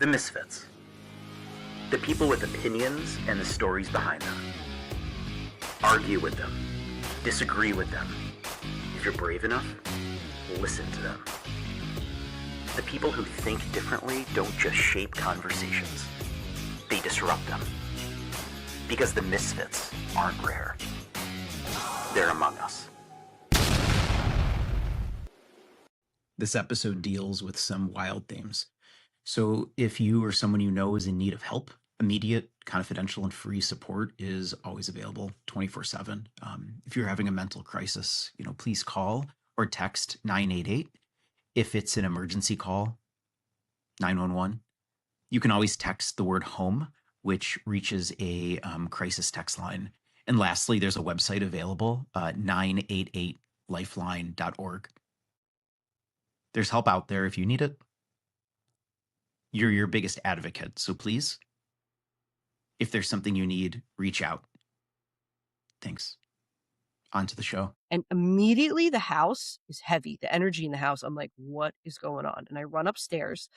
The Misfits. The people with opinions and the stories behind them. Argue with them. Disagree with them. If you're brave enough, listen to them. The people who think differently don't just shape conversations. They disrupt them. Because the Misfits aren't rare. They're among us. This episode deals with some wild themes. So if you or someone you know is in need of help, immediate, confidential, and free support is always available 24/7. If you're having a mental crisis, please call or text 988. If it's an emergency call, 911. You can always text the word home, which reaches a crisis text line. And lastly, there's a website available, 988lifeline.org. There's help out there if you need it. You're your biggest advocate, so please, if there's something you need, reach out. Thanks. On to the show. And immediately the house is heavy. The energy in the house, I'm like, what is going on? And I run upstairs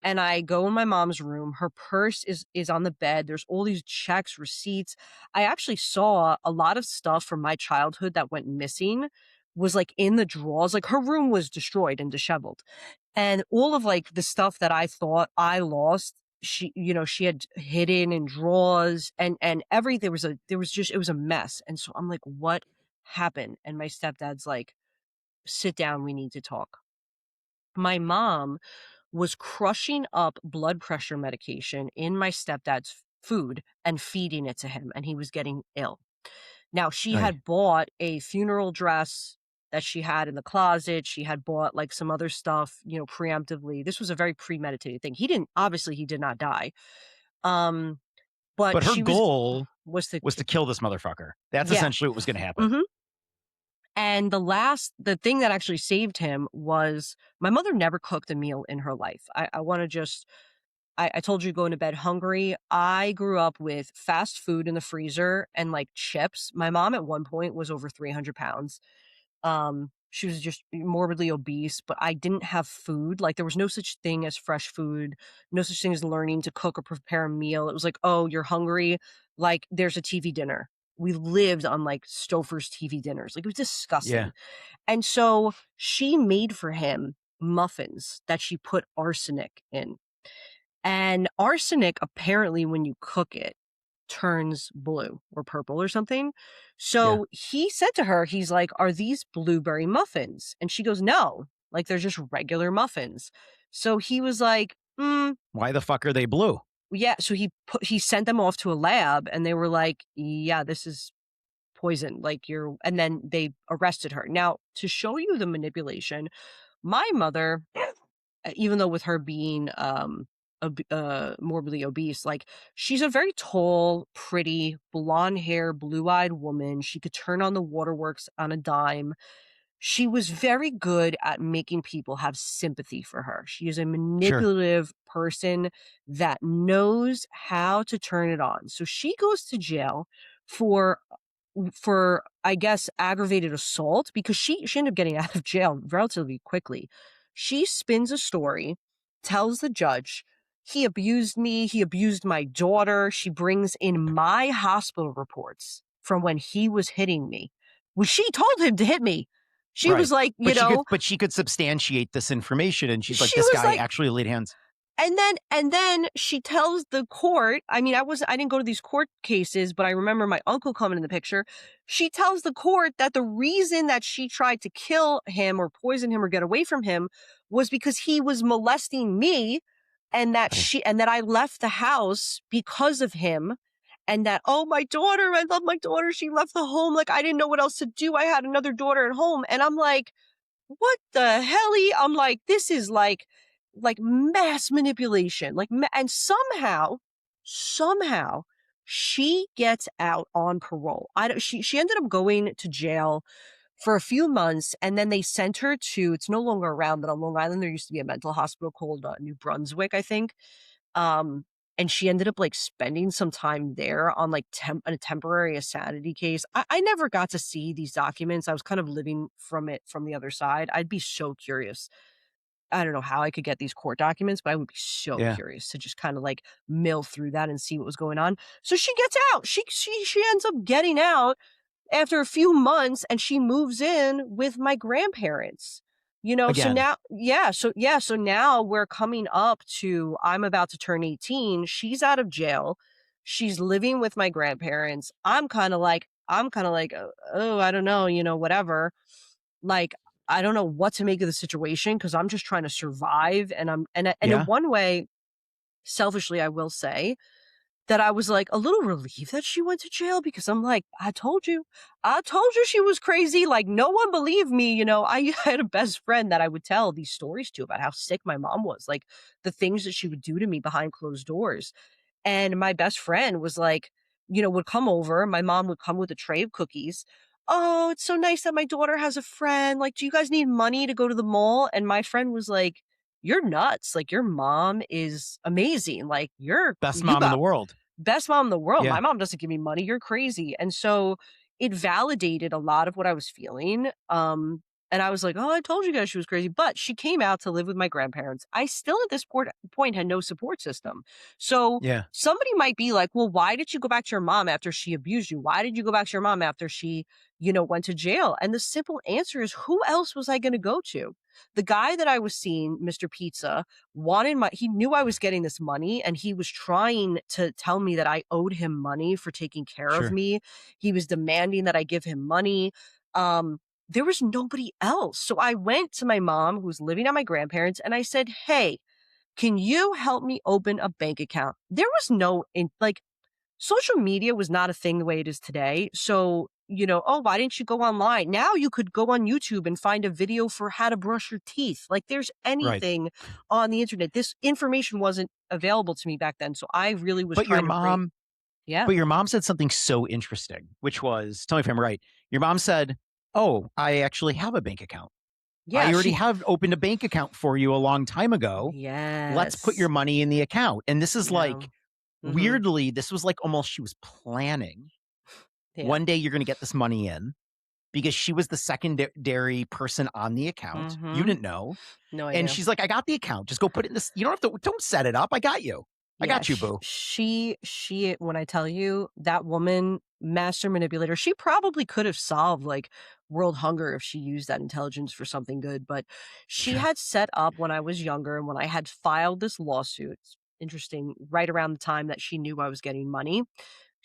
and I go in my mom's room. Her purse is on the bed. There's all these checks, receipts. I actually saw a lot of stuff from my childhood that went missing was like in the drawers. Like her room was destroyed and disheveled. And all of like the stuff that I thought I lost, she had hidden in drawers and everything. It was a mess. And so I'm like, what happened? And my stepdad's like, sit down, we need to talk. My mom was crushing up blood pressure medication in my stepdad's food and feeding it to him, and he was getting ill. Now, she had bought a funeral dress that she had in the closet. She had bought like some other stuff, preemptively. This was a very premeditated thing. He did not die. But her goal was to kill this motherfucker. That's essentially what was going to happen. Mm-hmm. And the thing that actually saved him was my mother never cooked a meal in her life. I told you going to bed hungry. I grew up with fast food in the freezer and like chips. My mom at one point was over 300 pounds. She was just morbidly obese, but I didn't have food. Like there was no such thing as fresh food, no such thing as learning to cook or prepare a meal. It was like, oh, you're hungry. Like there's a TV dinner. We lived on like Stouffer's TV dinners. Like it was disgusting. Yeah. And so she made for him muffins that she put arsenic in. And arsenic, apparently, when you cook it, turns blue or purple or something. So he said to her, he's like, are these blueberry muffins? And she goes, no, like they're just regular muffins. So he was like, why the fuck are they blue? Yeah. So he sent them off to a lab and they were like, yeah, this is poison. And then they arrested her. Now, to show you the manipulation, my mother, even though with her being morbidly obese, like she's a very tall, pretty, blonde hair, blue-eyed woman. She could turn on the waterworks on a dime. She was very good at making people have sympathy for her. She is a manipulative person that knows how to turn it on. So she goes to jail for I guess aggravated assault because she ended up getting out of jail relatively quickly. She spins a story, tells the judge, he abused me, he abused my daughter. She brings in my hospital reports from when he was hitting me. Well, she told him to hit me. She was like, but she could substantiate this information, and she's like, this guy actually laid hands. And then she tells the court, I mean, I didn't go to these court cases, but I remember my uncle coming in the picture. She tells the court that the reason that she tried to kill him or poison him or get away from him was because he was molesting me and that I left the house because of him. And that, oh, my daughter, I love my daughter. She left the home. Like, I didn't know what else to do. I had another daughter at home. And I'm like, what the helly? I'm like, this is like mass manipulation. And somehow she gets out on parole. She ended up going to jail for a few months. And then they sent her to, it's no longer around, but on Long Island, there used to be a mental hospital called New Brunswick, I think. And she ended up like spending some time there on like a temporary insanity case. I never got to see these documents. I was kind of living from it from the other side. I'd be so curious I don't know how I could get these court documents, but I would be so curious to just kind of like mill through that and see what was going on. So she gets out. She ends up getting out after a few months, and she moves in with my grandparents. Again. So now we're coming up to, I'm about to turn 18. She's out of jail. She's living with my grandparents. I'm kind of like, oh, I don't know, whatever. Like, I don't know what to make of the situation because I'm just trying to survive. And in one way, selfishly, I will say that I was like a little relieved that she went to jail because I'm like, I told you she was crazy. Like, no one believed me. I had a best friend that I would tell these stories to about how sick my mom was, like the things that she would do to me behind closed doors. And my best friend was like, would come over. My mom would come with a tray of cookies. Oh, it's so nice that my daughter has a friend. Like, do you guys need money to go to the mall? And my friend was like, you're nuts. Like, your mom is amazing. Like, Best mom in the world. Best mom in the world. Yeah. My mom doesn't give me money. You're crazy. And so it validated a lot of what I was feeling. And I was like, oh, I told you guys she was crazy. But she came out to live with my grandparents. I still at this point had no support system. So somebody might be like, well, why did you go back to your mom after she abused you? Why did you go back to your mom after she, went to jail? And the simple answer is, who else was I going to go to? The guy that I was seeing, Mr. Pizza, he knew I was getting this money, and he was trying to tell me that I owed him money for taking care of me. He was demanding that I give him money. There was nobody else. So I went to my mom, who was living at my grandparents', and I said, hey, can you help me open a bank account? There was social media was not a thing the way it is today. So, oh, why didn't you go online? Now you could go on YouTube and find a video for how to brush your teeth. Like, there's anything on the internet. This information wasn't available to me back then. So I really was trying to But your mom said something so interesting, which was, tell me if I'm right. Your mom said, oh, I actually have a bank account. Yeah, I already have opened a bank account for you a long time ago. Yes. Let's put your money in the account. And this is weirdly, this was like almost she was planning. One day you're going to get this money in, because she was the secondary person on the account. You didn't know. No idea. And she's like, I got the account. Just go put it in this. You don't set it up. I got you. I got you, boo. She, when I tell you, that woman, master manipulator, she probably could have solved like world hunger if she used that intelligence for something good. But she had set up, when I was younger and when I had filed this lawsuit, interesting, right around the time that she knew I was getting money.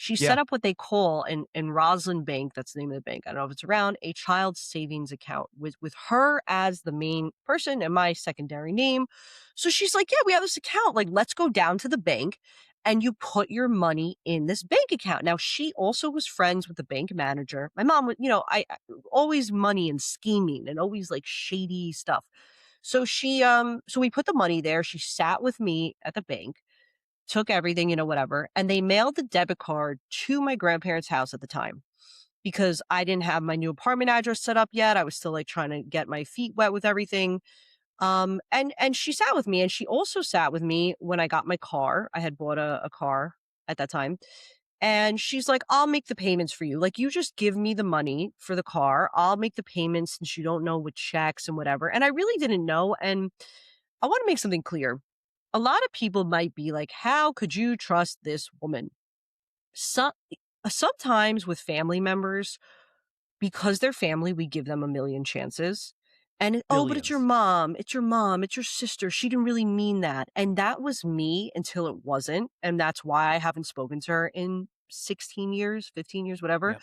She set up what they call in Roslyn Bank, that's the name of the bank, I don't know if it's around, a child savings account with her as the main person and my secondary name. So she's like, yeah, we have this account. Like, let's go down to the bank and you put your money in this bank account. Now, she also was friends with the bank manager. My mom was, I always money and scheming and always like shady stuff. So so we put the money there. She sat with me at the bank, took everything, whatever. And they mailed the debit card to my grandparents' house at the time because I didn't have my new apartment address set up yet. I was still like trying to get my feet wet with everything. And she sat with me, and she also sat with me when I got my car. I had bought a car at that time. And she's like, I'll make the payments for you. Like, you just give me the money for the car. I'll make the payments since you don't know with checks and whatever. And I really didn't know. And I want to make something clear. A lot of people might be like, how could you trust this woman? Sometimes with family members, because they're family, we give them a million chances. And but it's your mom, it's your sister. She didn't really mean that. And that was me until it wasn't. And that's why I haven't spoken to her in 16 years, 15 years, whatever.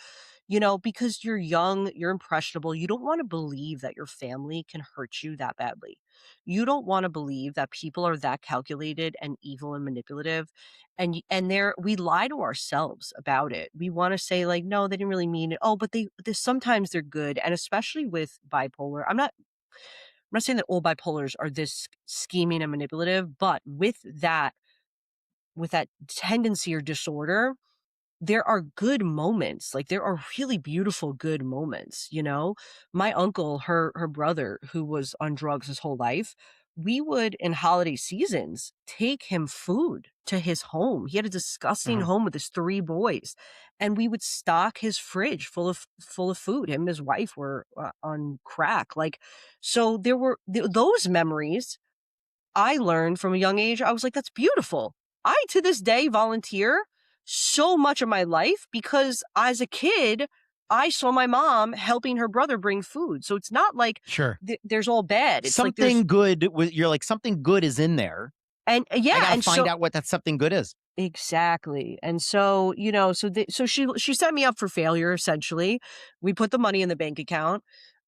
Because you're young, you're impressionable. You don't want to believe that your family can hurt you that badly. You don't want to believe that people are that calculated and evil and manipulative. And we lie to ourselves about it. We want to say like, no, they didn't really mean it. Oh, but they sometimes they're good. And especially with bipolar, I'm not saying that all bipolars are this scheming and manipulative, but with that tendency or disorder, there are good moments. Like, there are really beautiful, good moments, My uncle, her brother, who was on drugs his whole life, we would, in holiday seasons, take him food to his home. He had a disgusting home with his 3 boys, and we would stock his fridge full of food. Him and his wife were on crack. Like, so there were those memories I learned from a young age, I was like, that's beautiful. I, to this day, volunteer so much of my life because as a kid, I saw my mom helping her brother bring food. So it's not like there's all bad. It's something like good. You're like, something good is in there. And I gotta find out what that something good is. Exactly. And so, so she set me up for failure, essentially. We put the money in the bank account.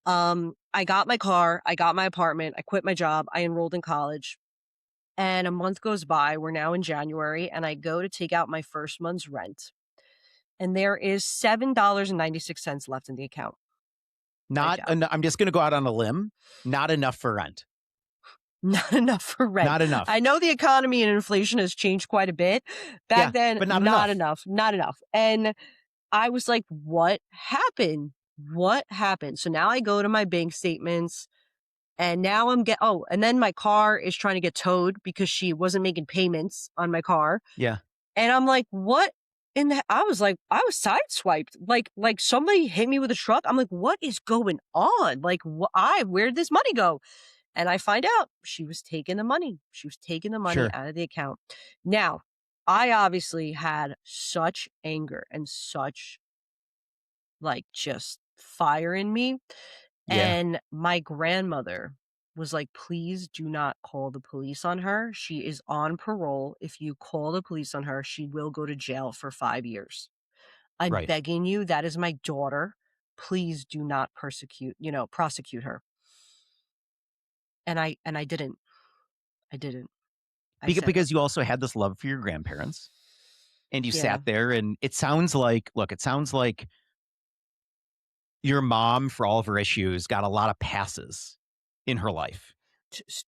I got my car, I got my apartment, I quit my job, I enrolled in college. And a month goes by, we're now in January, and I go to take out my first month's rent. And there is $7.96 left in the account. I'm just going to go out on a limb. Not enough for rent. Not enough for rent. Not enough. I know the economy and inflation has changed quite a bit. Back then, but not enough. Not enough. And I was like, what happened? What happened? So now I go to my bank statements and now and then my car is trying to get towed because she wasn't making payments on my car. Yeah. And I'm like, what? I was sideswiped. Like somebody hit me with a truck. I'm like, what is going on? Like, where did this money go? And I find out she was taking the money. She was taking the money out of the account. Now, I obviously had such anger and such just fire in me. Yeah. And my grandmother was like, please do not call the police on her. She is on parole. If you call the police on her, she will go to jail for 5 years. I'm begging you. That is my daughter. Please do not prosecute her. And I didn't. Because you also had this love for your grandparents and you sat there, and it sounds like your mom, for all of her issues, got a lot of passes in her life.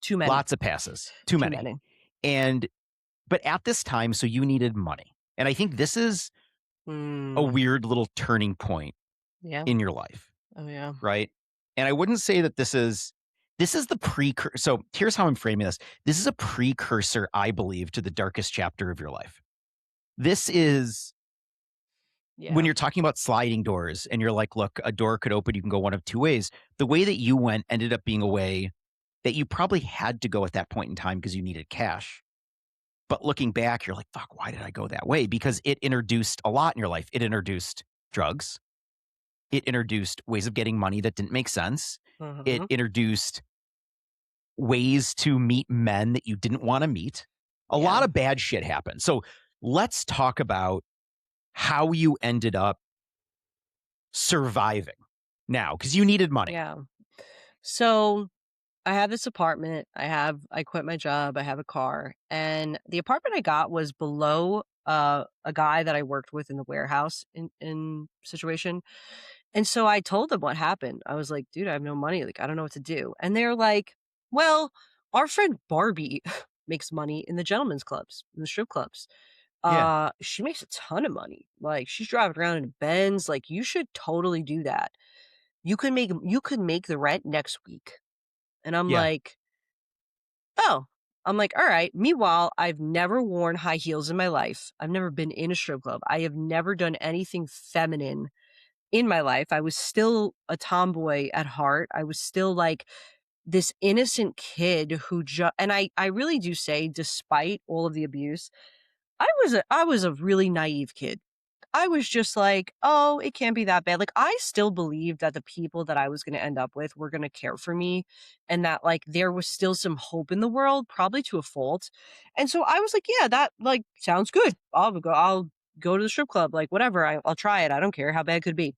Too many. Lots of passes. Too many. But at this time, so you needed money. And I think this is a weird little turning point in your life. Oh, yeah. Right? And I wouldn't say that this is the precursor. So here's how I'm framing this. This is a precursor, I believe, to the darkest chapter of your life. This is when you're talking about sliding doors and you're like, look, a door could open. You can go one of two ways. The way that you went ended up being a way that you probably had to go at that point in time because you needed cash. But looking back, you're like, fuck, why did I go that way? Because it introduced a lot in your life. It introduced drugs. It introduced ways of getting money that didn't make sense. Mm-hmm. It introduced ways to meet men that you didn't want to meet. A lot of bad shit happened. So let's talk about how you ended up surviving now, because you needed money. Yeah. So I have this apartment. I quit my job. I have a car. And the apartment I got was below a guy that I worked with in the warehouse in situation. And so I told them what happened. I was like, dude, I have no money. Like, I don't know what to do. And they're like, well, our friend Barbie makes money in the gentlemen's clubs, in the strip clubs. She makes a ton of money. Like, she's driving around in a Benz. Like, you should totally do that. You could make the rent next week. And I'm like, oh, all right. Meanwhile, I've never worn high heels in my life. I've never been in a strip club. I have never done anything feminine in my life. I was still a tomboy at heart. I was still like this innocent kid who and I really do say, despite all of the abuse, I was a really naive kid. I was just like, oh, it can't be that bad. Like, I still believed that the people that I was going to end up with were going to care for me and that like there was still some hope in the world, probably to a fault. And so I was like, yeah, that like sounds good. I'll go to the strip club, like whatever. I'll try it. I don't care how bad it could be.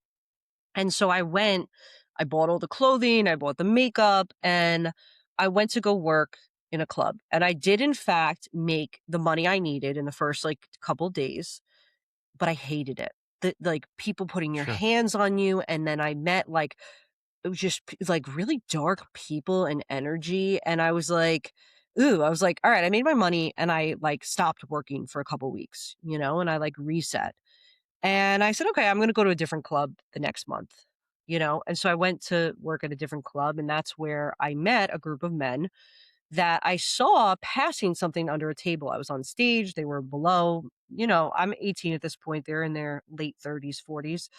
And so I bought all the clothing, I bought the makeup, and I went to go work in a club. And I did in fact make the money I needed in the first like couple days. But I hated it. Like people putting your hands on you. And then I met like, it was just like really dark people and energy. And I was like, all right, I made my money and I like stopped working for a couple weeks, and I like reset. And I said, okay, I'm going to go to a different club the next month, And so I went to work at a different club, and that's where I met a group of men that I saw passing something under a table. I was on stage. They were below, I'm 18 at this point. They're in their late 30s, 40s.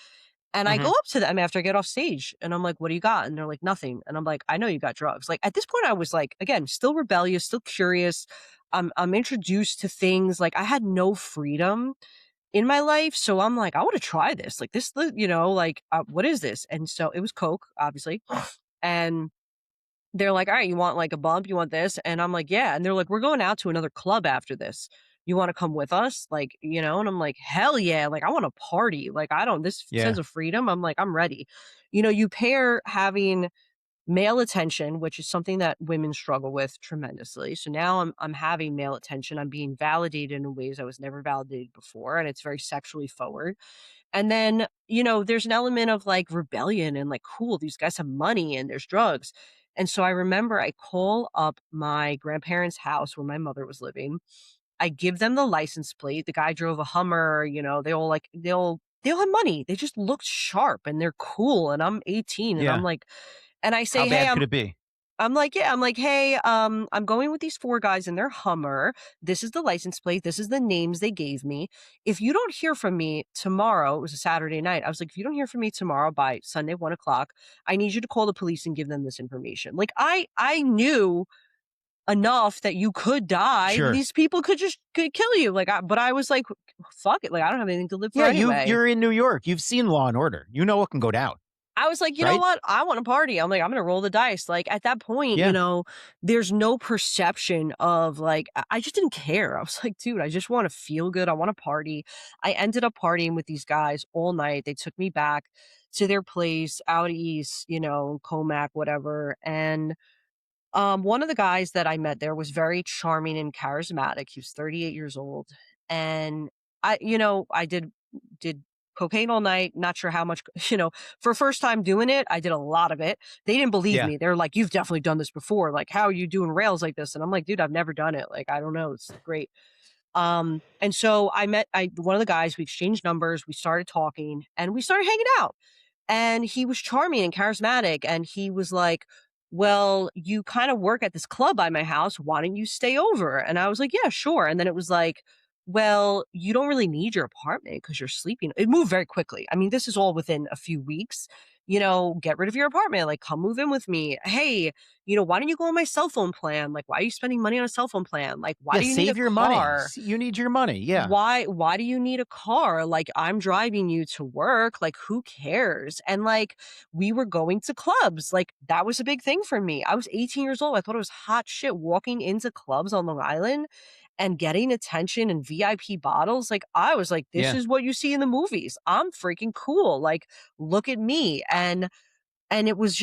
And I go up to them after I get off stage and I'm like, what do you got? And they're like, nothing. And I'm like, I know you got drugs. Like at this point, I was like, again, still rebellious, still curious. I'm introduced to things like I had no freedom in my life. So I'm like, I want to try this. Like this, what is this? And so it was Coke, obviously. And they're like, all right, you want like a bump? You want this? And I'm like, yeah. And they're like, we're going out to another club after this. You want to come with us? Like, and I'm like, hell yeah. Like, I want to party. Like, this sense of freedom. I'm like, I'm ready. You pair having male attention, which is something that women struggle with tremendously. So now I'm having male attention. I'm being validated in ways I was never validated before. And it's very sexually forward. And then, there's an element of like rebellion and like, cool, these guys have money and there's drugs. And so I remember I call up my grandparents' house where my mother was living. I give them the license plate. The guy drove a Hummer, they all have money. They just looked sharp and they're cool. And I'm 18 and I'm like, and I say, how bad could it be? I'm like, hey, I'm going with these 4 guys in their Hummer. This is the license plate. This is the names they gave me. If you don't hear from me tomorrow, it was a Saturday night. I was like, if you don't hear from me tomorrow by Sunday, 1:00, I need you to call the police and give them this information. Like I knew enough that you could die. Sure. These people could kill you. But I was like, fuck it. Like, I don't have anything to live for anyway. You're in New York. You've seen Law and Order. You know what can go down. I was like, you know what? I want to party. I'm like, I'm going to roll the dice. Like at that point, there's no perception of like, I just didn't care. I was like, dude, I just want to feel good. I want to party. I ended up partying with these guys all night. They took me back to their place out east, Comac, whatever. And one of the guys that I met there was very charming and charismatic. He was 38 years old. And I did cocaine all night. Not sure how much, for first time doing it, I did a lot of it. They didn't believe me. They're like, you've definitely done this before. Like, how are you doing rails like this? And I'm like, dude, I've never done it. Like, I don't know. It's great. And so I met one of the guys, we exchanged numbers, we started talking and we started hanging out. And he was charming and charismatic. And he was like, well, you kind of work at this club by my house. Why don't you stay over? And I was like, yeah, sure. And then it was like, well, you don't really need your apartment because you're sleeping. It moved very quickly. I mean, this is all within a few weeks. Get rid of your apartment. Like, come move in with me. Hey, why don't you go on my cell phone plan? Like, why are you spending money on a cell phone plan? Like, why do you save need a your car? money? You need your money. Yeah. Why do you need a car? Like, I'm driving you to work. Like, who cares? And like, we were going to clubs. Like, that was a big thing for me. I was 18 years old. I thought it was hot shit walking into clubs on Long Island and getting attention and VIP bottles. Like, I was like, this is what you see in the movies. I'm freaking cool. Like, look at me. And it was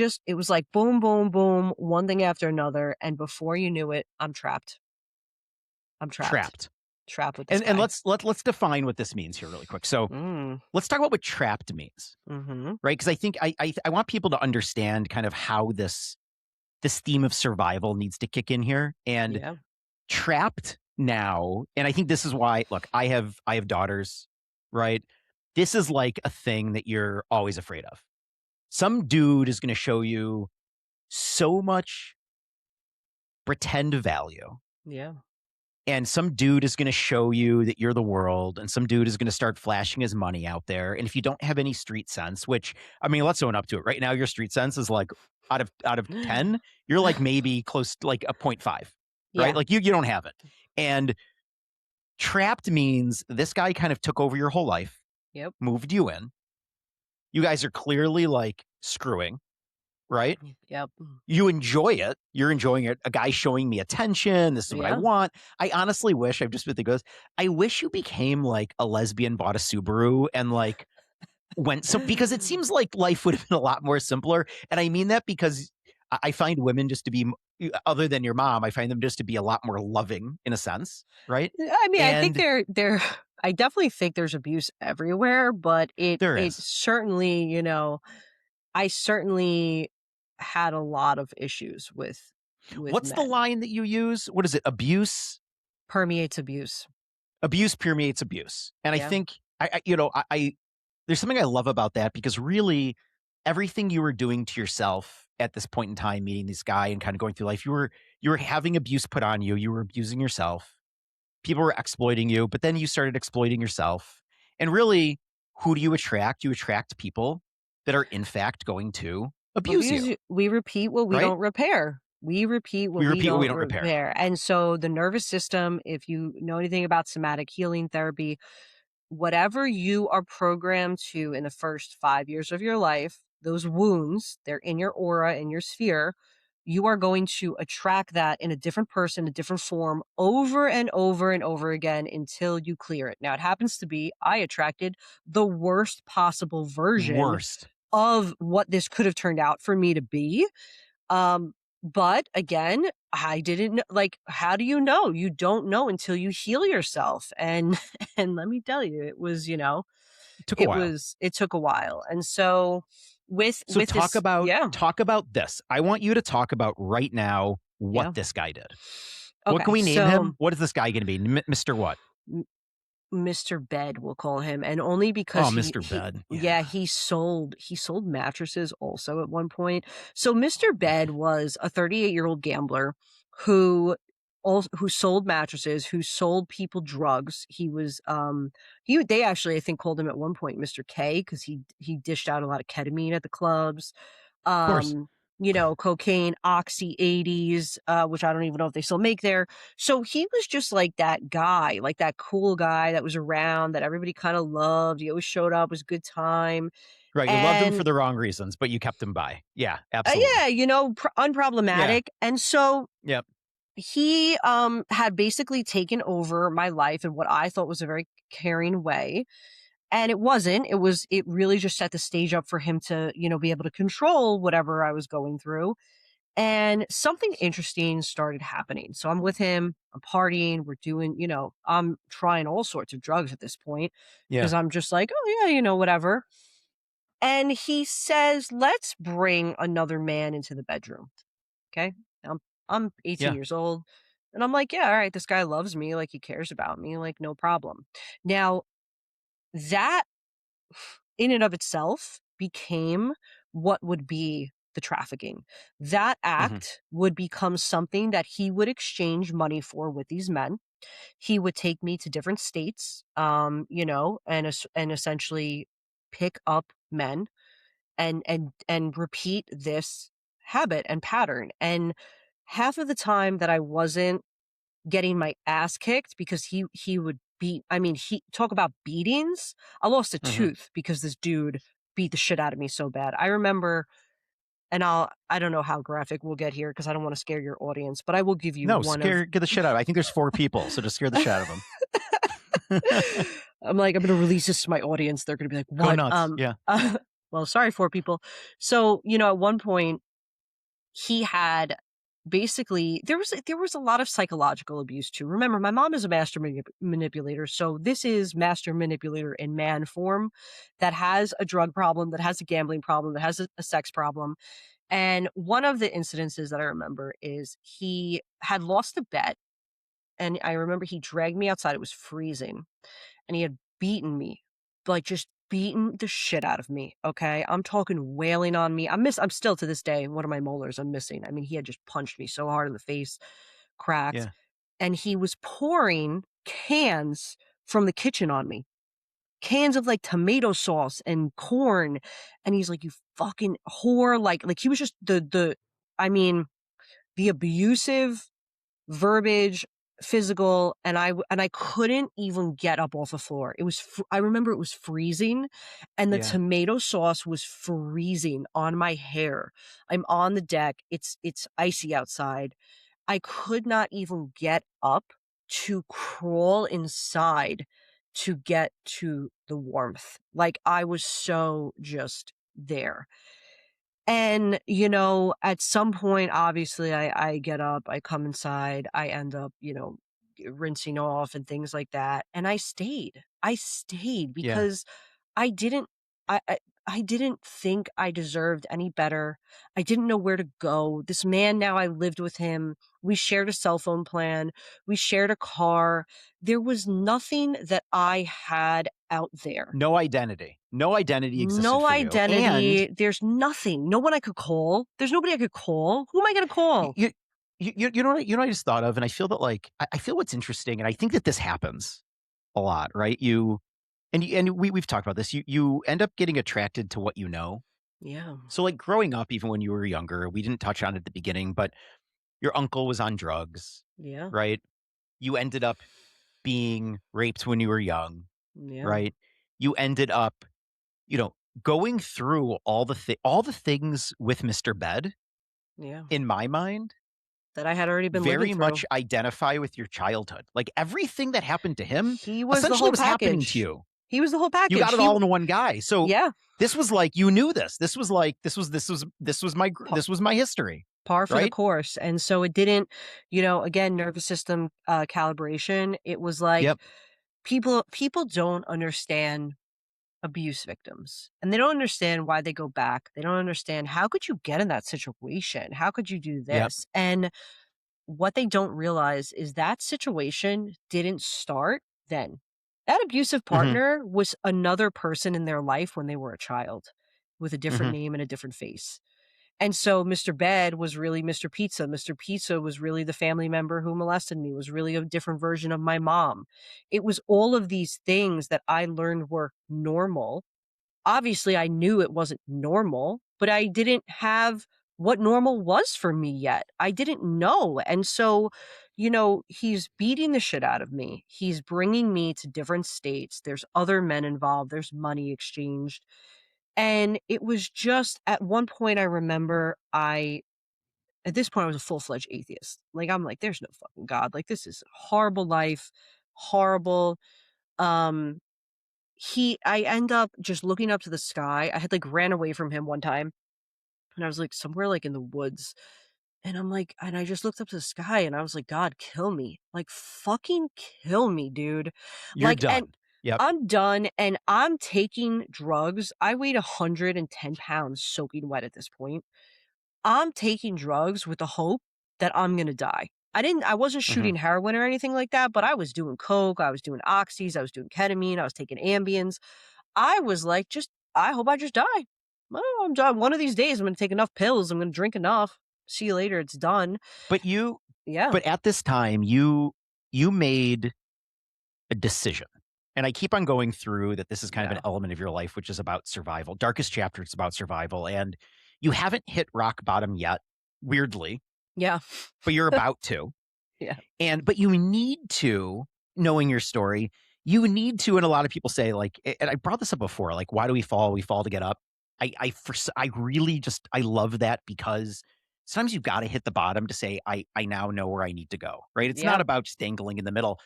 like boom, boom, boom, one thing after another. And before you knew it, I'm trapped. Trapped with this guy. And let's define what this means here really quick. So let's talk about what trapped means, right? Because I think I want people to understand kind of how this theme of survival needs to kick in here. And trapped now, and I think this is why, look, I have daughters, right? This is like a thing that you're always afraid of. Some dude is going to show you so much pretend value. Yeah. And some dude is going to show you that you're the world, and some dude is going to start flashing his money out there. And if you don't have any street sense, which, I mean, let's own up to it. Right now, your street sense is like out of 10, you're like maybe close to like a 0.5, right? Like you don't have it. And trapped means this guy kind of took over your whole life, moved you in. You guys are clearly like screwing, right? Yep. You enjoy it. You're enjoying it. A guy showing me attention. This is what I want. I honestly wish, I've just been thinking, I wish you became like a lesbian, bought a Subaru and like because it seems like life would have been a lot more simpler. And I mean that because I find women just to be, other than your mom, I find them just to be a lot more loving in a sense, right? I mean, I think I definitely think there's abuse everywhere, but it certainly, I certainly had a lot of issues with What's men. the line that you use? What is it? Abuse permeates abuse. Abuse permeates abuse. And I think there's something I love about that, because really everything you were doing to yourself at this point in time, meeting this guy and kind of going through life, you were having abuse put on you. You were abusing yourself. People were exploiting you, but then you started exploiting yourself. And really, who do you attract? You attract people that are in fact going to abuse you. We repeat what we don't repair. We repeat what we don't repair. And so the nervous system, if you know anything about somatic healing therapy, whatever you are programmed to in the first 5 years of your life, those wounds, they're in your aura, in your sphere, you are going to attract that in a different person, a different form, over and over and over again until you clear it. Now, it happens to be I attracted the worst possible version of what this could have turned out for me to be. But again, I didn't know, like, how do you know? You don't know until you heal yourself. And let me tell you, it was, you know, it took a while. And so talk about this. I want you to talk about right now what this guy did. Okay, what can we name him? What is this guy going to be? Mr. What? Mr. Bed, we'll call him, and only because Mr. Bed. He sold mattresses also at one point. So Mr. Bed was a 38-year-old gambler who sold mattresses, who sold people drugs. He was they actually, I think, called him at one point Mr. K because he dished out a lot of ketamine at the clubs. Of course. You know, cocaine, Oxy 80s, which I don't even know if they still make there. So he was just like that guy, like that cool guy that was around that everybody kind of loved. He always showed up, it was a good time. Right. You loved him for the wrong reasons, but you kept him by. Yeah, absolutely. Yeah, you know, unproblematic. Yeah. And so he had basically taken over my life in what I thought was a very caring way. And it wasn't. It really just set the stage up for him to, you know, be able to control whatever I was going through. And something interesting started happening. So I'm with him, I'm partying, we're doing, you know, I'm trying all sorts of drugs at this point because I'm just like, oh yeah, you know, whatever. And he says, let's bring another man into the bedroom. Okay. I'm 18 years old. And I'm like, yeah, all right, this guy loves me. Like, he cares about me. Like, no problem. Now, that in and of itself became what would be the trafficking. That act would become something that he would exchange money for with these men. He would take me to different states, you know, and essentially pick up men and repeat this habit and pattern. And half of the time that I wasn't getting my ass kicked because he would beat, I mean, he talk about beatings. I lost a tooth because this dude beat the shit out of me so bad. I remember, and I don't know how graphic we'll get here because I don't want to scare your audience, but I will give you get the shit out of it. I think there's 4 people, so just scare the shit out of them. I'm going to release this to my audience. They're going to be like, what? Go nuts. Well, sorry, 4 people. So, you know, at one point he had basically, there was a lot of psychological abuse too. Remember, my mom is a master manipulator. So this is master manipulator in man form that has a drug problem, that has a gambling problem, that has a sex problem. And one of the incidences that I remember is he had lost a bet. And I remember he dragged me outside. It was freezing. And he had beaten me, like just beaten the shit out of me. Okay. I'm talking wailing on me. I'm still to this day, one of my molars I'm missing. I mean, he had just punched me so hard in the face, cracked. Yeah. And he was pouring cans from the kitchen on me. Cans of like tomato sauce and corn. And he's like, you fucking whore. Like he was just the abusive verbiage, physical, and I couldn't even get up off the floor. It was I remember it was freezing, and the tomato sauce was freezing on my hair. I'm on the deck. It's icy outside. I could not even get up to crawl inside to get to the warmth. Like, I was so just there. And, you know, at some point, obviously, I get up, I come inside, I end up, you know, rinsing off and things like that. And I stayed because I didn't think I deserved any better. I didn't know where to go. This man, now I lived with him. We shared a cell phone plan. We shared a car. There was nothing that I had out there. No identity. No identity existed No for identity. You. And there's nothing. No one I could call. There's nobody I could call. Who am I going to call? You know what I just thought of, and I feel that, like, I feel what's interesting, and I think that this happens a lot, right? You And we've talked about this. You end up getting attracted to what you know. Yeah. So like growing up, even when you were younger, we didn't touch on it at the beginning, but your uncle was on drugs, Yeah. right? You ended up being raped when you were young, Yeah. right? You ended up, going through all the things with Mr. Bed. Yeah. In my mind, that I had already been living very through. much identify with your childhood. Like everything that happened to him He was the essentially whole was happening package. to you. He was the whole package. You got it all in one guy. So yeah, this was like you knew this. This was my history. par for the Right? course. And so it didn't, again, nervous system calibration. It was like Yep. people don't understand abuse victims, and they don't understand why they go back. They don't understand, how could you get in that situation? How could you do Yep. this? And what they don't realize is that situation didn't start then. That abusive partner was another person in their life when they were a child, with a different name and a different face. And so Mr. Bed was really Mr. Pizza. Mr. Pizza was really the family member who molested me, was really a different version of my mom. It was all of these things that I learned were normal. Obviously, I knew it wasn't normal, but I didn't have what normal was for me yet. I didn't know. And so, he's beating the shit out of me. He's bringing me to different states. There's other men involved. There's money exchanged. And it was just at one point, I remember at this point, I was a full-fledged atheist. Like, I'm like, there's no fucking God. Like, this is a horrible life, horrible. Um, I end up just looking up to the sky. I had like ran away from him one time, and I was like somewhere like in the woods. And I'm like, and I just looked up to the sky and I was like, God, kill me. Like, fucking kill me, dude. You're Like, done. and Yep. I'm done, and I'm taking drugs. I weighed 110 pounds soaking wet at this point. I'm taking drugs with the hope that I'm going to die. I wasn't shooting heroin or anything like that, but I was doing coke. I was doing oxys. I was doing ketamine. I was taking Ambiens. I was like, I hope I just die. Well, I'm done. One of these days, I'm going to take enough pills. I'm going to drink enough. See you later. It's done. But Yeah. But at this time, you made a decision. And I keep on going through that this is kind of an element of your life, which is about survival. Darkest Chapter, it's about survival. And you haven't hit rock bottom yet, weirdly. Yeah. But you're about to. Yeah. But you need to, knowing your story, you need to, and a lot of people say, like, and I brought this up before, like, why do we fall? We fall to get up. I really just, I love that, because sometimes you've got to hit the bottom to say, I now know where I need to go, right? It's not about just dangling in the middle.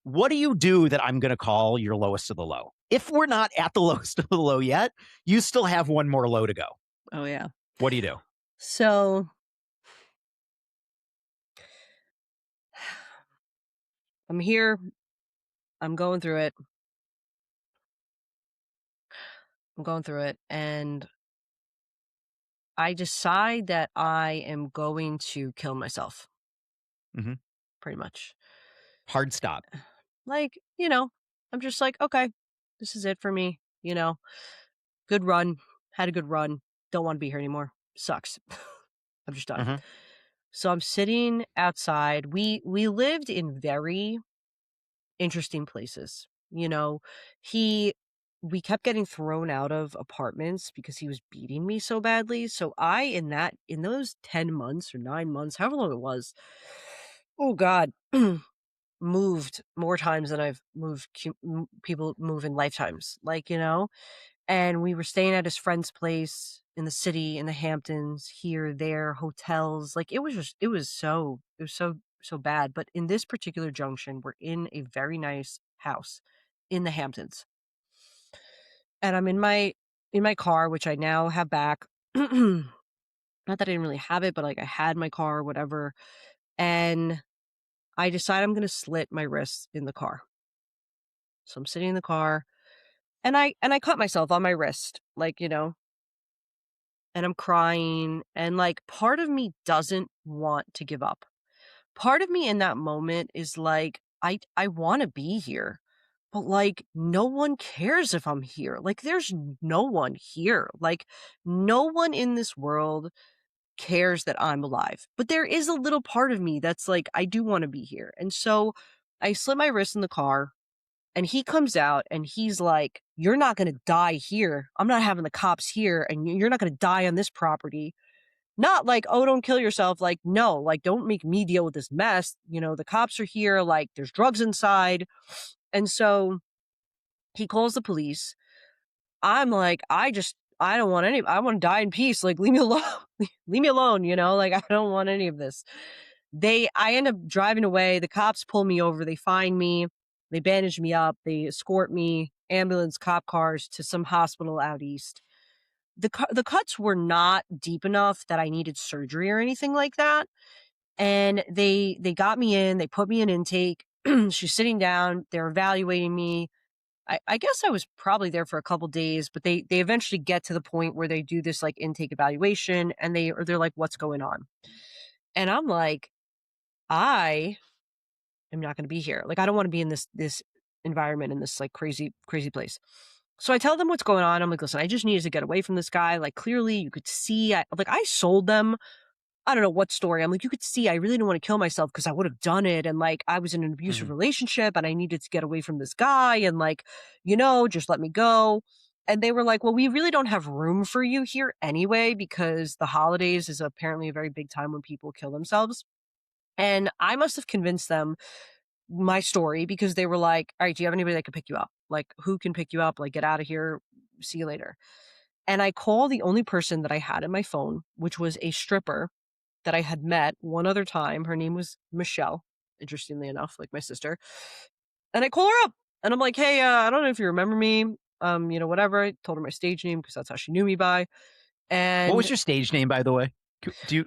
What do you do that I'm going to call your lowest of the low? If we're not at the lowest of the low yet, you still have one more low to go. Oh, yeah. What do you do? So I'm here. I'm going through it. And I decide that I am going to kill myself. Pretty much. Hard stop. Like, I'm just like, okay, this is it for me. Good run. Had a good run. Don't want to be here anymore. Sucks. I'm just done. So I'm sitting outside. We lived in very interesting places. We kept getting thrown out of apartments because he was beating me so badly. So in those 10 months or 9 months, however long it was, oh God, moved more times than I've moved. People move in lifetimes, and we were staying at his friend's place in the city, in the Hamptons, here, there, hotels. Like, it was so bad. But in this particular junction, we're in a very nice house in the Hamptons. And I'm in my car, which I now have back. Not that I didn't really have it, but like I had my car or whatever. And I decide I'm going to slit my wrists in the car. So I'm sitting in the car, and I cut myself on my wrist, and I'm crying, and like part of me doesn't want to give up. Part of me in that moment is like, I want to be here, but like no one cares if I'm here. Like, there's no one here. Like, no one in this world cares that I'm alive. But there is a little part of me that's like, I do want to be here. And so I slit my wrist in the car. And he comes out and he's like, "You're not going to die here. I'm not having the cops here, and you're not going to die on this property." Not like, "Oh, don't kill yourself." Like, no, like, don't make me deal with this mess. The cops are here. Like, there's drugs inside. And so he calls the police. I'm like, I don't want I want to die in peace. Like, leave me alone. Leave me alone. Like, I don't want any of this. I end up driving away. The cops pull me over. They find me. They bandage me up. They escort me, ambulance, cop cars, to some hospital out east. The cuts were not deep enough that I needed surgery or anything like that. And they got me in. They put me in intake. She's sitting down. They're evaluating me. I guess I was probably there for a couple days, but they eventually get to the point where they do this like intake evaluation, and they're like, "What's going on?" And I'm like, I am not going to be here. Like, I don't want to be in this environment, in this like crazy place. So I tell them what's going on. I'm like, "Listen, I just needed to get away from this guy. Like, clearly you could see, I sold them. I don't know what story. I'm like, you could see I really didn't want to kill myself because I would have done it. And like, I was in an abusive relationship and I needed to get away from this guy. And like, just let me go." And they were like, "Well, we really don't have room for you here anyway, because the holidays is apparently a very big time when people kill themselves." And I must have convinced them my story, because they were like, "All right, do you have anybody that can pick you up? Like, who can pick you up? Like, get out of here. See you later." And I call the only person that I had in my phone, which was a stripper that I had met one other time. Her name was Michelle, interestingly enough, like my sister. And I call her up and I'm like, "Hey, I don't know if you remember me. Whatever." I told her my stage name because that's how she knew me by. And what was your stage name, by the way? Do you?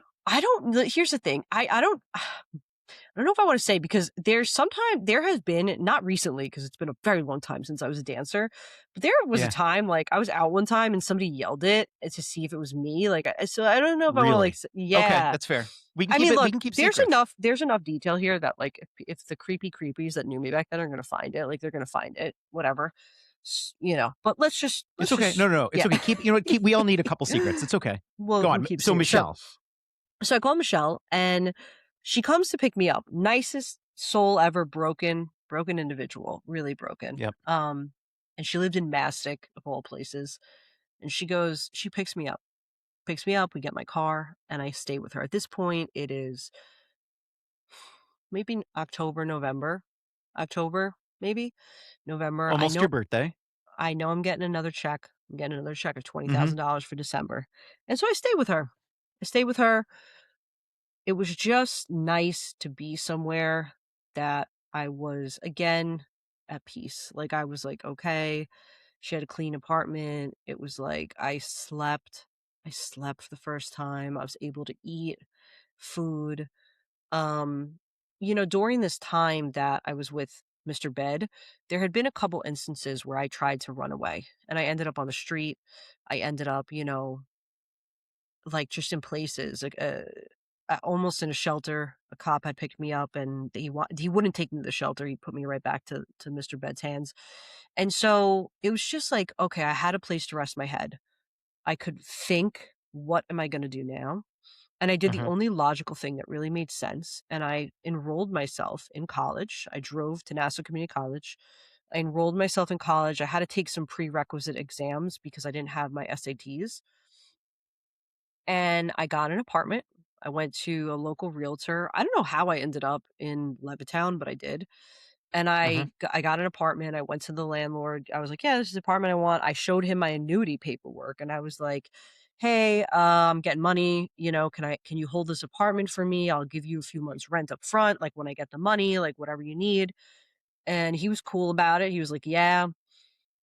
Here's the thing. I don't know if I want to say, because there has been, not recently, because it's been a very long time since I was a dancer, but there was a time, like, I was out one time and somebody yelled it to see if it was me. Like, so I don't know if I want to, like, yeah. Okay, that's fair. We can keep there's secrets. there's enough detail here that, like, if the creepies that knew me back then are going to find it, like, they're going to find it, whatever. But let's just. It's okay. No. It's okay. We all need a couple secrets. It's okay. Well, go on. So Michelle. So I call Michelle and she comes to pick me up. Nicest soul ever. Broken individual, really broken. Yep. And she lived in Mastic, of all places. And she picks me up. We get my car and I stay with her. At this point, it is maybe November, maybe November. Almost your birthday. I know I'm getting another check. I'm getting another check of $20,000 for December. And so I stay with her. It was just nice to be somewhere that I was, again, at peace. Like, I was like, okay. She had a clean apartment. It was like I slept for the first time. I was able to eat food. During this time that I was with Mr. Bed, there had been a couple instances where I tried to run away and I ended up on the street. I ended up, like, just in places, like, almost in a shelter. A cop had picked me up and he wouldn't take me to the shelter. He put me right back to Mr. Bed's hands. And so it was just like, okay, I had a place to rest my head. I could think, what am I going to do now? And I did the only logical thing that really made sense. And I enrolled myself in college. I drove to Nassau Community College. I enrolled myself in college. I had to take some prerequisite exams because I didn't have my SATs. And I got an apartment. I went to a local realtor. I don't know how I ended up in Levittown, but I did. And I got an apartment. I went to the landlord. I was like, "Yeah, this is the apartment I want." I showed him my annuity paperwork and I was like, "Hey, I'm getting money. Can you hold this apartment for me? I'll give you a few months rent up front. Like, when I get the money, like, whatever you need." And he was cool about it. He was like, "Yeah."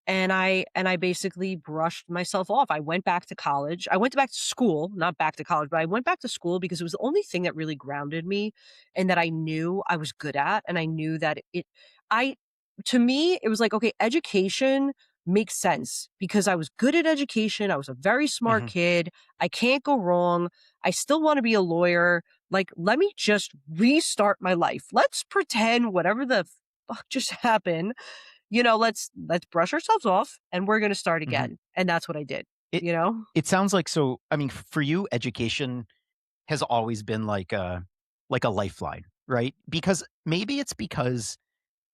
And I basically brushed myself off. I went back to college. I went back to school, not back to college, but I went back to school because it was the only thing that really grounded me and that I knew I was good at. And I knew that to me, it was like, okay, education makes sense because I was good at education. I was a very smart kid. I can't go wrong. I still want to be a lawyer. Like, let me just restart my life. Let's pretend whatever the fuck just happened. Let's brush ourselves off and we're going to start again. And that's what I did, It sounds like, so, I mean, for you, education has always been like a lifeline, right? Because maybe it's because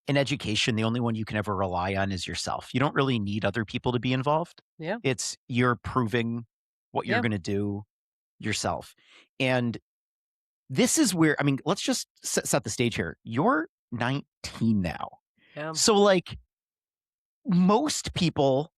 in education, the only one you can ever rely on is yourself. You don't really need other people to be involved. Yeah. It's you're proving what you're going to do yourself. And this is where, I mean, let's just set the stage here. You're 19 now. Yeah. So like most people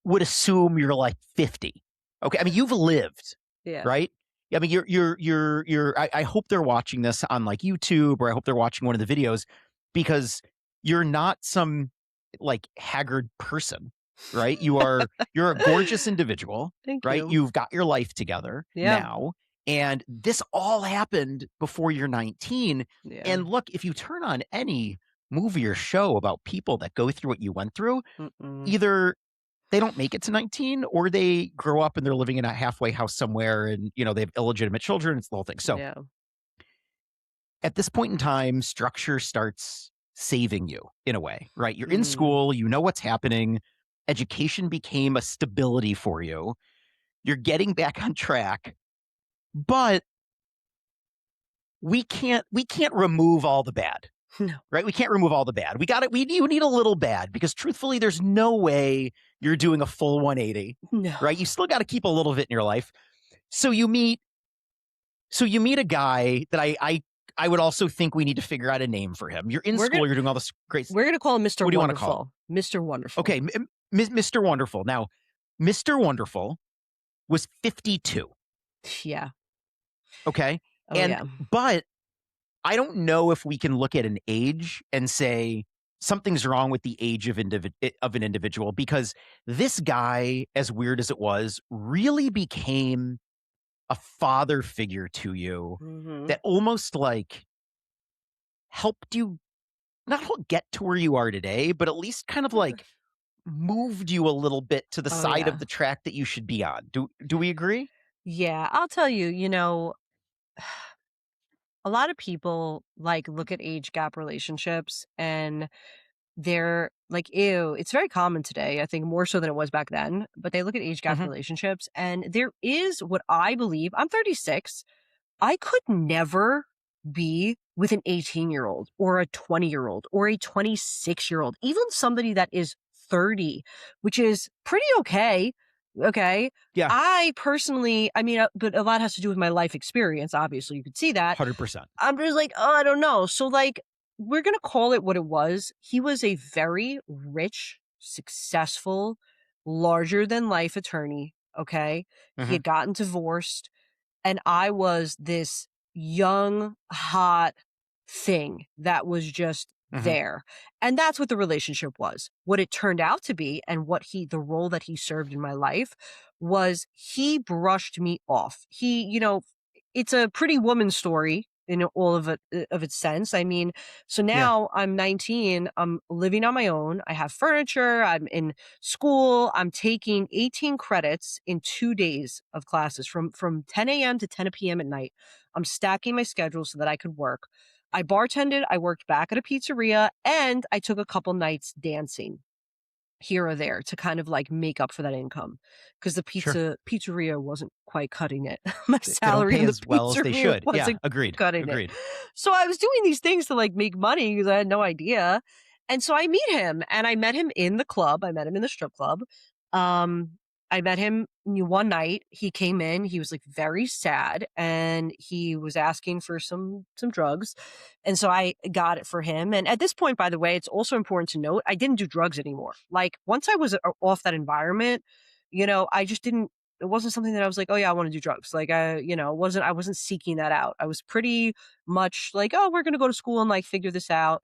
would assume you're like 50. Okay. I mean, you've lived, right? I mean, I hope they're watching this on like YouTube, or I hope they're watching one of the videos, because you're not some like haggard person, right? You're a gorgeous individual, right? You've got your life together now. And this all happened before you're 19. And look, if you turn on any movie or show about people that go through what you went through, either they don't make it to 19, or they grow up and they're living in a halfway house somewhere, and they have illegitimate children. It's the whole thing. So at this point in time, structure starts saving you in a way, right? You're in school, you know what's happening. Education became a stability for you. You're getting back on track, but we can't remove all the bad. No. Right? We can't remove all the bad. You need a little bad, because truthfully, there's no way you're doing a full 180. No. Right? You still got to keep a little bit in your life. So you meet a guy that I would also think we need to figure out a name for him. You're in school, you're doing all this great. We're going to call him Mr. Wonderful. What do you want to call him? Mr. Wonderful. Okay, Mr. Wonderful. Now, Mr. Wonderful was 52. Yeah. Okay. But I don't know if we can look at an age and say something's wrong with the age of an individual, because this guy, as weird as it was, really became a father figure to you that almost like helped you not get to where you are today, but at least kind of like moved you a little bit to the side of the track that you should be on. Do we agree? Yeah, I'll tell you, a lot of people like look at age gap relationships and they're like, ew. It's very common today, I think more so than it was back then, but they look at age gap relationships, and there is what I believe. I'm 36. I could never be with an 18-year-old or a 20-year-old or a 26-year-old, even somebody that is 30, which is pretty okay. Okay. Yeah. I personally, but a lot has to do with my life experience. Obviously, you could see that. 100%. I'm just like, oh, I don't know. So like, we're going to call it what it was. He was a very rich, successful, larger than life attorney. Okay. He had gotten divorced, and I was this young, hot thing that was just there. And that's what the relationship was. What it turned out to be, and the role that he served in my life, was he brushed me off. It's a pretty woman story in all of its sense. I mean, so now I'm 19, I'm living on my own. I have furniture, I'm in school, I'm taking 18 credits in 2 days of classes from 10 a.m. to 10 p.m. at night. I'm stacking my schedule so that I could work. I bartended, I worked back at a pizzeria, and I took a couple nights dancing here or there to kind of like make up for that income, because the pizzeria wasn't quite cutting it. My salary in the pizzeria well as they should. wasn't agreed. cutting it. So I was doing these things to like make money because I had no idea. And so I meet him, and I met him in the club. I met him in the strip club. I met him one night. He came in. He was like very sad, and he was asking for some drugs. And so I got it for him. And at this point, by the way, it's also important to note, I didn't do drugs anymore. Like once I was off that environment, I just didn't. It wasn't something that I was like, oh yeah, I want to do drugs. Like I wasn't seeking that out. I was pretty much like, oh, we're gonna go to school and like figure this out.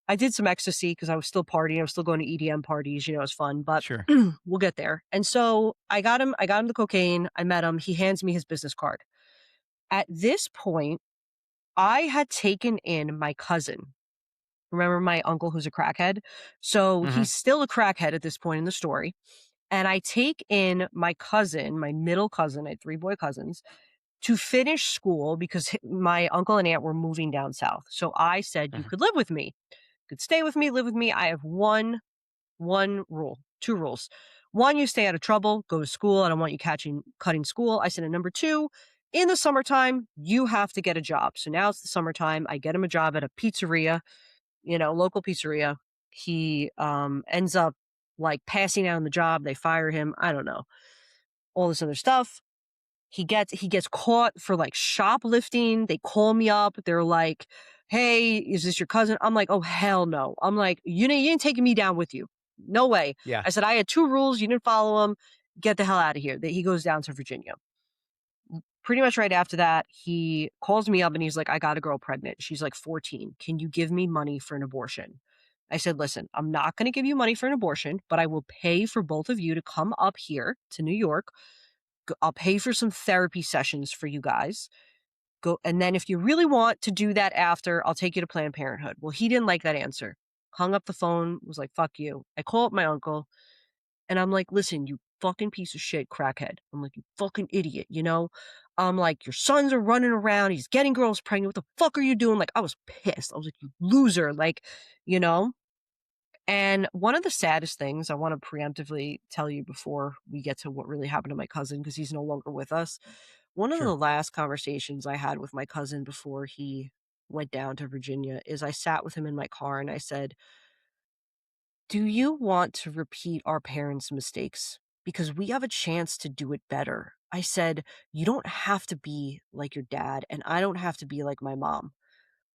I did some ecstasy because I was still partying. I was still going to EDM parties. It was fun, but we'll get there. And so I got him the cocaine. I met him. He hands me his business card. At this point, I had taken in my cousin. Remember my uncle who's a crackhead? So he's still a crackhead at this point in the story. And I take in my cousin, my middle cousin. I had 3 boy cousins, to finish school because my uncle and aunt were moving down south. So I said, you could live with me. Could stay with me, live with me. I have one rule, 2 rules. 1, you stay out of trouble, go to school. I don't want you cutting school. I said, and number 2, in the summertime, you have to get a job. So now it's the summertime. I get him a job at a pizzeria. local pizzeria. He ends up like passing out on the job. They fire him. I don't know. All this other stuff. He gets caught for like shoplifting. They call me up. They're like, "Hey, is this your cousin?" I'm like, "Oh, hell no." I'm like, you ain't taking me down with you. No way. Yeah. I said, I had 2 rules. You didn't follow them. Get the hell out of here. He goes down to Virginia. Pretty much right after that, he calls me up and he's like, "I got a girl pregnant. She's like 14. Can you give me money for an abortion?" I said, "Listen, I'm not going to give you money for an abortion, but I will pay for both of you to come up here to New York. I'll pay for some therapy sessions for you guys. Go, and then if you really want to do that after, I'll take you to Planned Parenthood." Well, he didn't like that answer. Hung up the phone, was like, "Fuck you." I call up my uncle and I'm like, "Listen, you fucking piece of shit crackhead." I'm like, "You fucking idiot, I'm like, "Your sons are running around. He's getting girls pregnant. What the fuck are you doing?" Like, I was pissed. I was like, "You loser." Like, you know? And one of the saddest things I want to preemptively tell you before we get to what really happened to my cousin, because he's no longer with us. One of the last conversations I had with my cousin before he went down to Virginia is I sat with him in my car and I said, "Do you want to repeat our parents' mistakes? Because we have a chance to do it better." I said, "You don't have to be like your dad, and I don't have to be like my mom.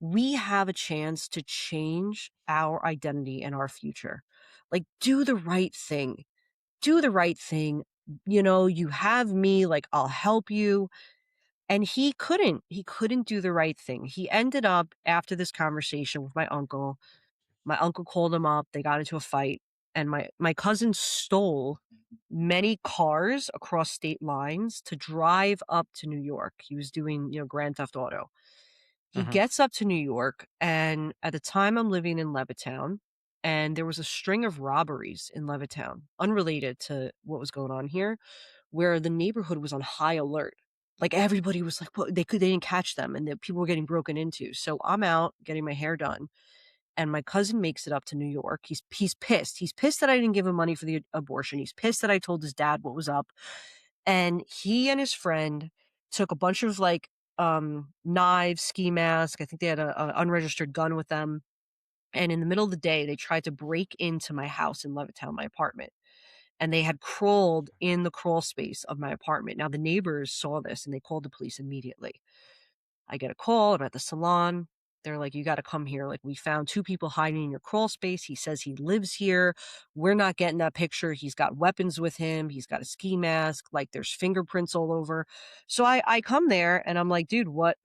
We have a chance to change our identity and our future. Like, do the right thing. Do the right thing. You have me, like, I'll help you." And he couldn't. He couldn't do the right thing. He ended up, after this conversation with my uncle called him up, they got into a fight, and my cousin stole many cars across state lines to drive up to New York. He was doing, Grand Theft Auto. He gets up to New York, and at the time I'm living in Levittown, and there was a string of robberies in Levittown, unrelated to what was going on here, where the neighborhood was on high alert. Like, everybody was like, "What?" They didn't catch them, and the people were getting broken into. So I'm out getting my hair done, and my cousin makes it up to New York. He's pissed. He's pissed that I didn't give him money for the abortion. He's pissed that I told his dad what was up. And he and his friend took a bunch of like knives, ski mask. I think they had an unregistered gun with them. And in the middle of the day, they tried to break into my house in Levittown, my apartment. And they had crawled in the crawl space of my apartment. Now, the neighbors saw this and they called the police immediately. I get a call. I'm at the salon. They're like, "You got to come here. Like, we found 2 people hiding in your crawl space. He says he lives here. We're not getting that picture. He's got weapons with him. He's got a ski mask. Like, there's fingerprints all over." So I come there and I'm like, "Dude, what,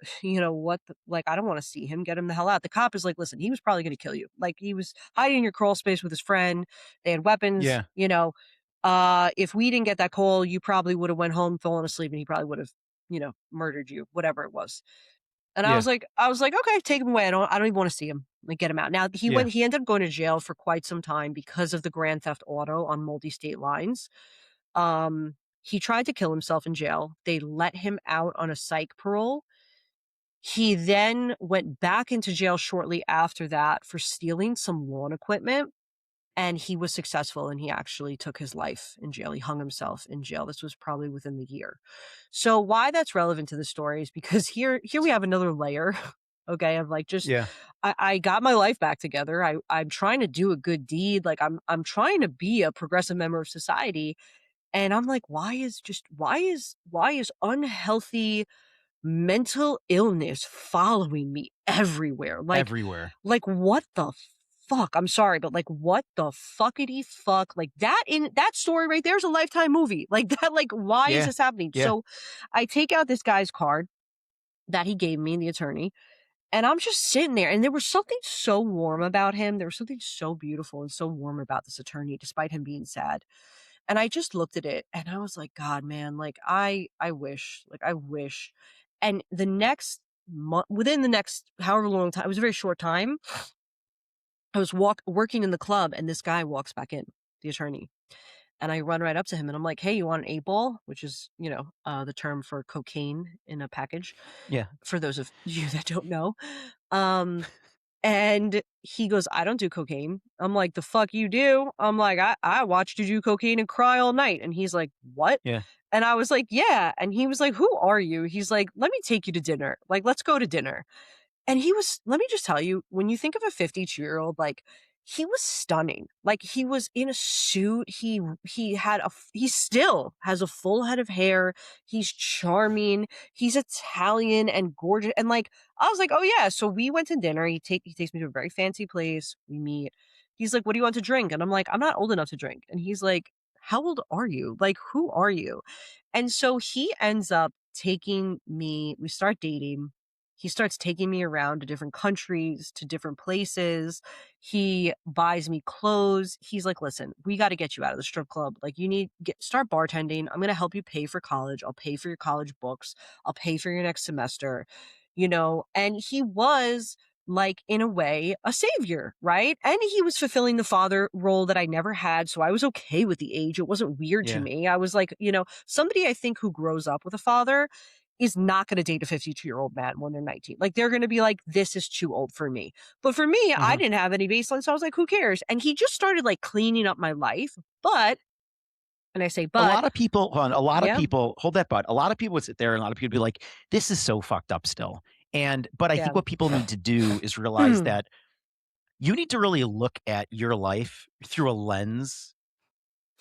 like, I don't want to see him. Get him the hell out." The cop is like, "Listen, he was probably going to kill you. Like, he was hiding in your crawl space with his friend. They had weapons. Yeah. If we didn't get that call, you probably would have went home, fallen asleep, and he probably would have, murdered you, whatever it was." And Yeah. I was like, "Okay, take him away. I don't even want to see him. Like, get him out." Now he ended up going to jail for quite some time because of the Grand Theft Auto on multi-state lines. He tried to kill himself in jail. They let him out on a psych parole. He then went back into jail shortly after that for stealing some lawn equipment. And he was successful, and he actually took his life in jail. He hung himself in jail. This was probably within the year. So why that's relevant to the story is because here we have another layer, okay, of like just I got my life back together. I'm trying to do a good deed. Like, I'm trying to be a progressive member of society. And I'm like, why is unhealthy mental illness following me everywhere? Everywhere. Like, what the fuck? I'm sorry, but like, what the fuckity fuck? Like, that story right there is a Lifetime movie. Like that, like, why is this happening? Yeah. So I take out this guy's card that he gave me, the attorney, and I'm just sitting there, and there was something so warm about him. There was something so beautiful and so warm about this attorney, despite him being sad. And I just looked at it and I was like, "God, man, like, I wish, like, I wish." And the next month, within the next however long time, it was a very short time, I was working in the club, and this guy walks back in, the attorney. And I run right up to him and I'm like, "Hey, you want an 8-ball?" Which is, the term for cocaine in a package. Yeah. For those of you that don't know. And he goes, "I don't do cocaine." I'm like, "The fuck you do?" I'm like, I watched you do cocaine and cry all night." And he's like, "What?" Yeah. And I was like, "Yeah." And he was like, "Who are you?" He's like, "Let me take you to dinner. Like, let's go to dinner." And he was, let me just tell you, when you think of a 52-year-old, like, he was stunning. Like, he was in a suit. He still has a full head of hair. He's charming. He's Italian and gorgeous. And like, I was like, oh yeah. So we went to dinner. He takes me to a very fancy place. We meet. He's like, what do you want to drink? And I'm like, I'm not old enough to drink. And he's like, how old are you? Like, who are you? And so he ends up taking me, we start dating. He starts taking me around to different countries, to different places. He buys me clothes. He's like, listen, we got to get you out of the strip club. Like, you need start bartending. I'm going to help you pay for college. I'll pay for your college books. I'll pay for your next semester, and he was like, in a way, a savior, right? And he was fulfilling the father role that I never had. So I was okay with the age. It wasn't weird to me. I was like, somebody I think who grows up with a father is not going to date a 52-year-old man when they're 19. Like, they're going to be like, this is too old for me. But for me, I didn't have any baseline. So I was like, who cares? And he just started like cleaning up my life. But, and I say, but a lot of people, of people, hold that but. A lot of people would sit there and a lot of people would be like, this is so fucked up still. But I think what people need to do is realize that you need to really look at your life through a lens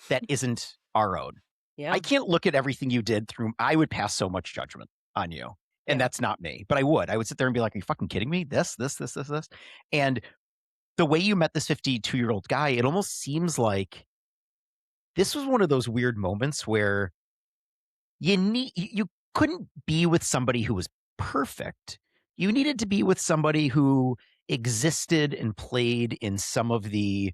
that isn't our own. I can't look at everything you did through. I would pass so much judgment on you. And that's not me. But I would sit there and be like, are you fucking kidding me? This. And the way you met this 52-year-old guy, it almost seems like this was one of those weird moments where you couldn't be with somebody who was perfect. You needed to be with somebody who existed and played in some of the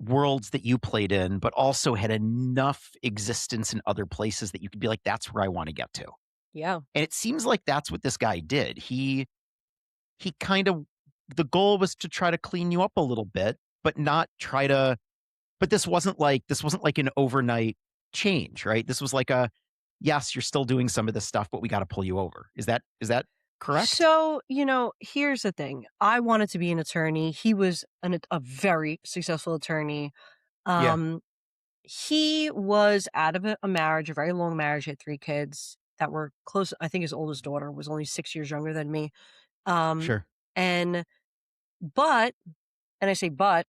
worlds that you played in, but also had enough existence in other places that you could be like, that's where I want to get to. Yeah. And it seems like that's what this guy did. He kind of, the goal was to try to clean you up a little bit, but not try to, but this wasn't like an overnight change, right? This was like yes, you're still doing some of this stuff, but we got to pull you over. Is that correct? So, here's the thing. I wanted to be an attorney. He was a very successful attorney. He was out of a marriage, a very long marriage. He had 3 kids that were close. I think his oldest daughter was only 6 years younger than me. Sure. And I say, but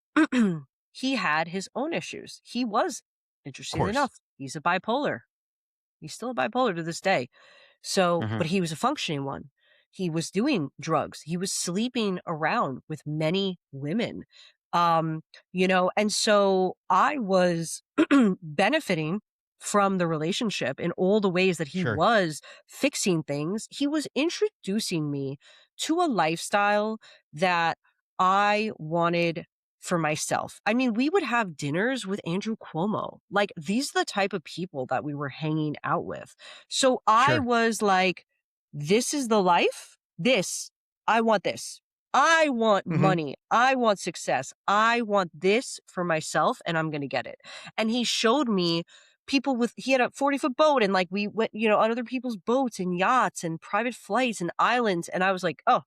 he had his own issues. He was, interestingly enough, he's a bipolar. He's still a bipolar to this day. So, but he was a functioning one. He was doing drugs. He was sleeping around with many women. And so I was benefiting from the relationship in all the ways that he was fixing things. He was introducing me to a lifestyle that I wanted for myself. I mean, we would have dinners with Andrew Cuomo. Like, these are the type of people that we were hanging out with. So I was like, this is the life. I want this. I want money. I want success. I want this for myself, and I'm going to get it. And he showed me people he had a 40-foot boat, and like, we went, on other people's boats and yachts and private flights and islands. And I was like, oh,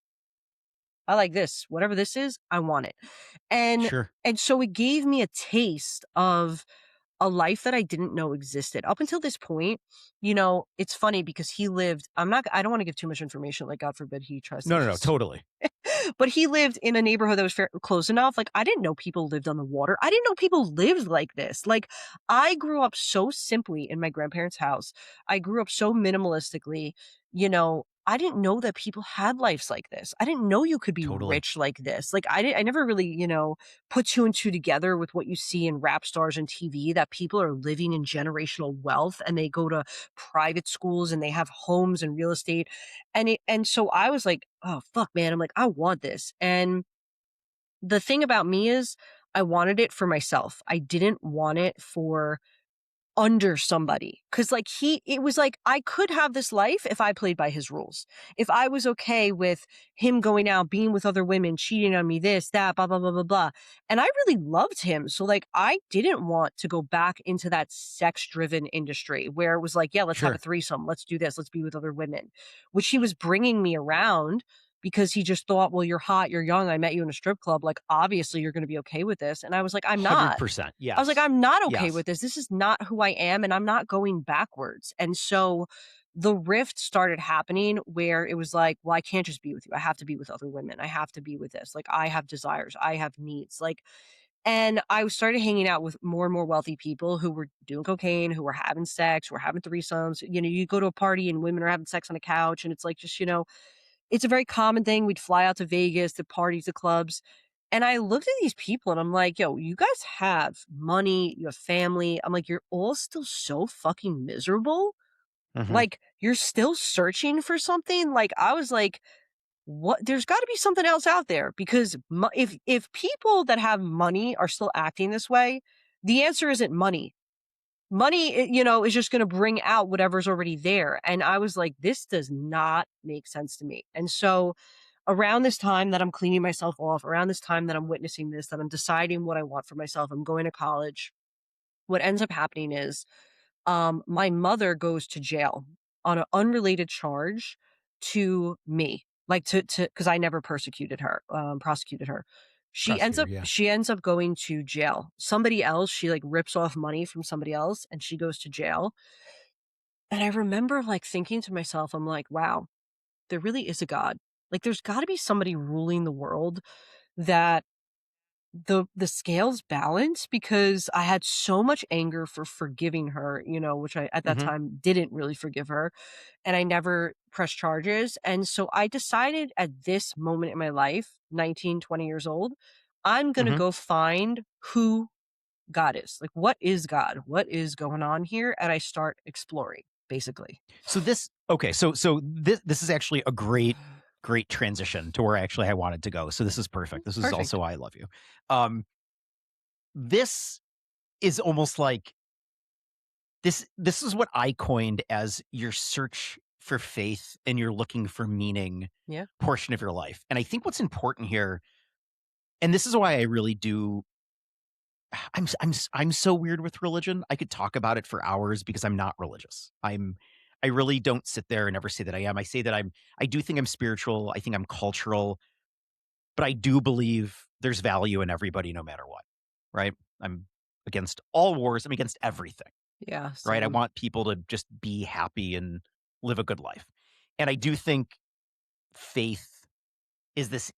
I like this. Whatever this is, I want it. And so it gave me a taste of a life that I didn't know existed. Up until this point, it's funny because he lived, I don't want to give too much information, like, God forbid he tries to. No, totally. But he lived in a neighborhood that was close enough. Like, I didn't know people lived on the water. I didn't know people lived like this. Like, I grew up so simply in my grandparents' house. I grew up so minimalistically, I didn't know that people had lives like this. I didn't know you could be rich like this. Like, I never really, put 2 and 2 together with what you see in rap stars and TV, that people are living in generational wealth and they go to private schools and they have homes and real estate. And so I was like, oh, fuck, man. I'm like, I want this. And the thing about me is I wanted it for myself. I didn't want it for under somebody. Cause like it was like, I could have this life if I played by his rules. If I was okay with him going out, being with other women, cheating on me, this, that, blah, blah, blah, blah, blah. And I really loved him. So like, I didn't want to go back into that sex driven industry where it was like, yeah, let's have a threesome. Let's do this. Let's be with other women, which he was bringing me around because he just thought, well, you're hot, you're young, I met you in a strip club. Like, obviously you're going to be okay with this. And I was like, I'm not. 100%. Yeah. I was like, I'm not okay with this. This is not who I am. And I'm not going backwards. And so the rift started happening where it was like, well, I can't just be with you. I have to be with other women. I have to be with this. Like, I have desires. I have needs. Like, and I started hanging out with more and more wealthy people who were doing cocaine, who were having sex, who were having threesomes. You know, you go to a party and women are having sex on a couch, and it's like, just, you know, it's a very common thing. We'd fly out to Vegas, to parties, to clubs. And I looked at these people and I'm like, yo, you guys have money, you have family. I'm like, you're all still so fucking miserable. Like, you're still searching for something. Like, I was like, what? There's got to be something else out there, because if people that have money are still acting this way, the answer isn't money. Money, you know, is just going to bring out whatever's already there. And I was like, this does not make sense to me. And so around this time that I'm cleaning myself off, around this time that I'm witnessing this, that I'm deciding what I want for myself, I'm going to college. What ends up happening is my mother goes to jail on an unrelated charge to me, like because I never prosecuted her. She ends up going to jail. Somebody else, she like rips off money from somebody else, and she goes to jail. And I remember like thinking to myself, I'm like, wow, there really is a God. Like, there's got to be somebody ruling the world that the scales balance, because I had so much anger for forgiving her, you know, which I at that time didn't really forgive her, and I never pressed charges. And so I decided at this moment in my life, 19, 20 years old, I'm going to go find who God is. Like, what is God? What is going on here? And I start exploring, basically. So this is actually a great transition to where actually I wanted to go. So this is perfect. This is also why I love you. This is almost like this is what I coined as your search for faith and you're looking for meaning portion of your life. And I think what's important here, and this is why I really do, I'm so weird with religion. I could talk about it for hours because I'm not religious. I really don't sit there and ever say that I am. I say that I do think I'm spiritual. I think I'm cultural, but I do believe there's value in everybody no matter what, right? I'm against all wars. I'm against everything. Yeah. Right. I want people to just be happy and live a good life. And I do think faith is this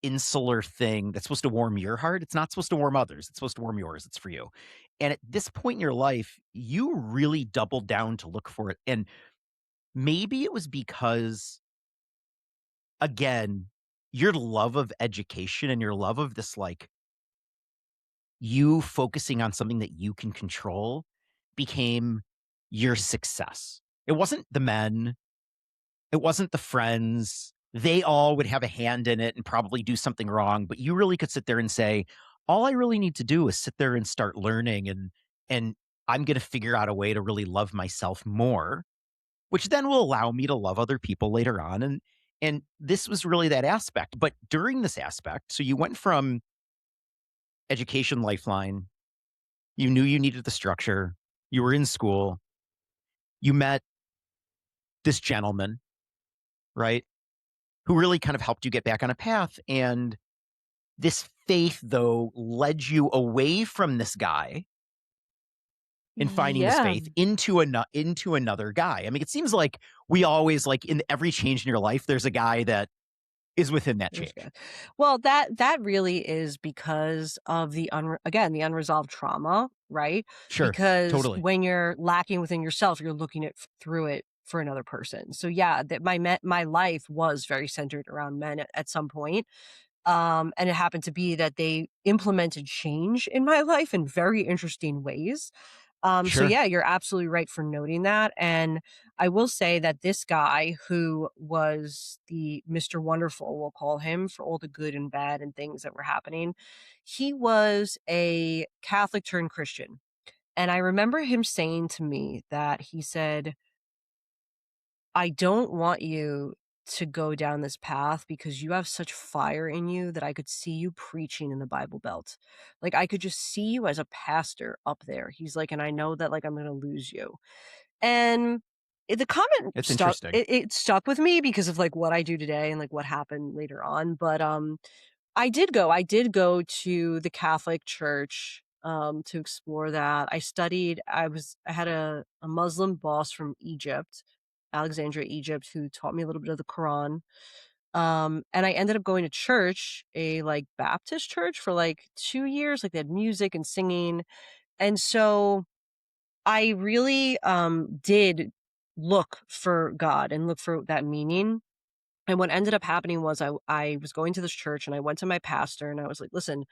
insular thing that's supposed to warm your heart. It's not supposed to warm others. It's supposed to warm yours. It's for you. And at this point in your life, you really doubled down to look for it. And maybe it was because, again, your love of education and your love of this, like, you focusing on something that you can control became your success. It wasn't the men. It wasn't the friends. They all would have a hand in it and probably do something wrong, but you really could sit there and say, all I really need to do is sit there and start learning, and I'm going to figure out a way to really love myself more, which then will allow me to love other people later on. And this was really that aspect. But during this aspect, so you went from education lifeline, you knew you needed the structure, you were in school, you met this gentleman, right, who really kind of helped you get back on a path. And this faith, though, led you away from this guy and finding this faith into another guy. I mean, it seems like we always, like, in every change in your life, there's a guy that is within that change. Well, that really is because of the unresolved trauma, right? Sure, because totally. When you're lacking within yourself, you're looking at through it for another person. So yeah, that my life was very centered around men at some point. And it happened to be that they implemented change in my life in very interesting ways. So Sure. yeah, you're absolutely right for noting that. And I will say that this guy, who was the Mr. Wonderful, we'll call him, for all the good and bad and things that were happening, he was a Catholic turned Christian. And I remember him saying to me that he said, I don't want you to go down this path because you have such fire in you that I could see you preaching in the Bible Belt. Like, I could just see you as a pastor up there. He's like, and I know that, like, I'm going to lose you. And the comment It's stuck, interesting. it stuck with me because of like what I do today and like what happened later on. But I did go to the Catholic Church to explore that. I had a Muslim boss from Egypt Alexandria, Egypt, who taught me a little bit of the Quran. And I ended up going to church, a like Baptist church for like 2 years. Like they had music and singing. And so I really did look for God and look for that meaning. And what ended up happening was I was going to this church and I went to my pastor and I was like, listen,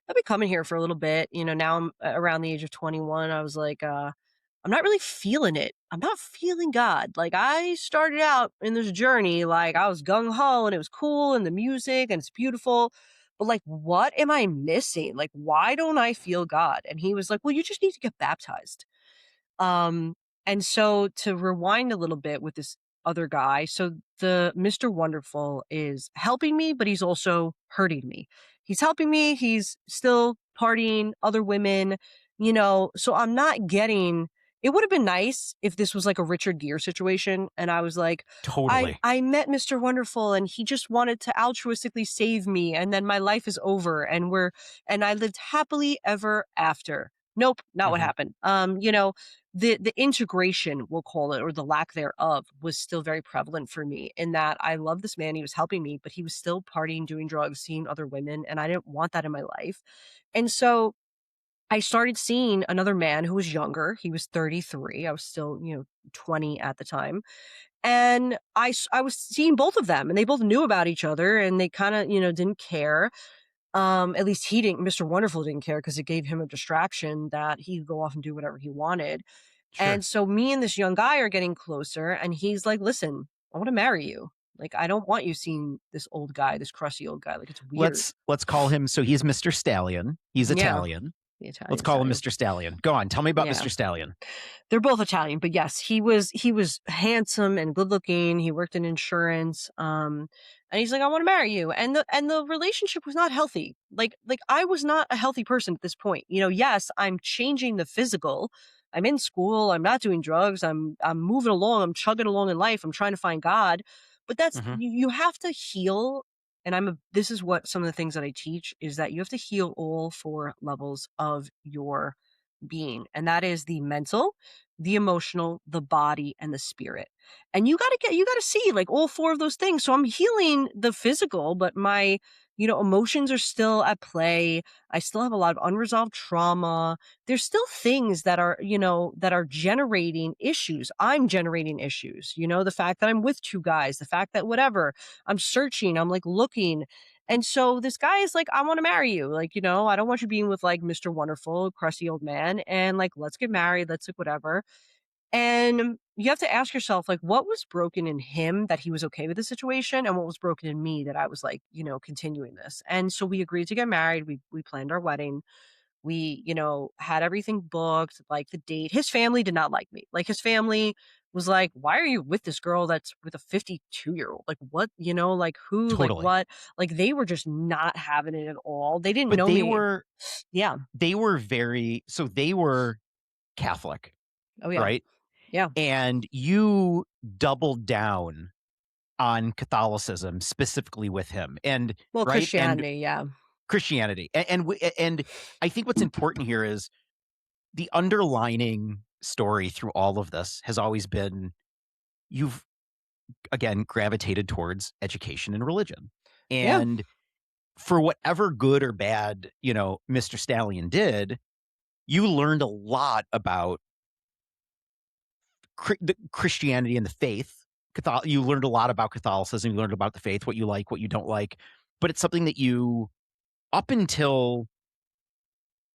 I've been coming here for a little bit. You know, now I'm around the age of 21. I was like, I'm not really feeling it. I'm not feeling God. Like I started out in this journey, like I was gung ho and it was cool and the music and it's beautiful. But like, what am I missing? Like, why don't I feel God? And he was like, well, you just need to get baptized. Um, and so to rewind a little bit with this other guy, so the Mr. Wonderful is helping me, but he's also hurting me. He's helping me, he's still partying, other women, you know, so I'm not getting it would have been nice if this was like a Richard Gere situation and I was like, Totally. I met Mr. Wonderful and he just wanted to altruistically save me and then my life is over and I lived happily ever after. Nope, not what happened. You know, the integration, we'll call it, or the lack thereof, was still very prevalent for me in that I love this man, he was helping me, but he was still partying, doing drugs, seeing other women, and I didn't want that in my life. And so I started seeing another man who was younger. He was 33. I was still, you know, 20 at the time. And I was seeing both of them and they both knew about each other and they kind of, you know, didn't care. At least he didn't, Mr. Wonderful didn't care because it gave him a distraction that he could go off and do whatever he wanted. Sure. And so me and this young guy are getting closer and he's like, listen, I want to marry you. Like, I don't want you seeing this old guy, this crusty old guy. Like, it's weird. Let's call him. So he's Mr. Stallion. He's Italian. The Italian Let's call him stallion. Mr. Stallion. Go on. Tell me about Mr. Stallion. They're both Italian, but yes, he was handsome and good looking. He worked in insurance. And he's like, I want to marry you. And the relationship was not healthy. Like I was not a healthy person at this point. You know, yes, I'm changing the physical. I'm in school. I'm not doing drugs. I'm moving along. I'm chugging along in life. I'm trying to find God. But that's you have to heal. And this is what some of the things that I teach is that you have to heal all 4 levels of your being. And that is the mental, the emotional, the body, and the spirit. And you got to see like all 4 of those things. So I'm healing the physical, but my, you know, emotions are still at play. I still have a lot of unresolved trauma. There's still things that are, you know, that are generating issues. I'm generating issues, you know, the fact that I'm with 2 guys, the fact that whatever, I'm searching, I'm like looking. And so this guy is like, I want to marry you. Like, you know, I don't want you being with like Mr. Wonderful, crusty old man. And like, let's get married. Let's like whatever. And you have to ask yourself, like, what was broken in him that he was okay with the situation? And what was broken in me that I was like, you know, continuing this. And so we agreed to get married. We planned our wedding. We, you know, had everything booked, like the date. His family did not like me. Like his family was like, why are you with this girl that's with a 52-year-old? Like what, you know, like who, Totally. like what? Like they were just not having it at all. They didn't But know they me. were, yeah. They were they were Catholic. Oh yeah. Right. Yeah. And you doubled down on Catholicism specifically with him. And well, right? Christianity. And yeah. Christianity. And I think what's important here is the underlining story through all of this has always been you've again gravitated towards education and religion. And for whatever good or bad, you know, Mr. Stallion did, you learned a lot about Christianity and the faith. You learned a lot about Catholicism. You learned about the faith, what you like, what you don't like. But it's something that you, up until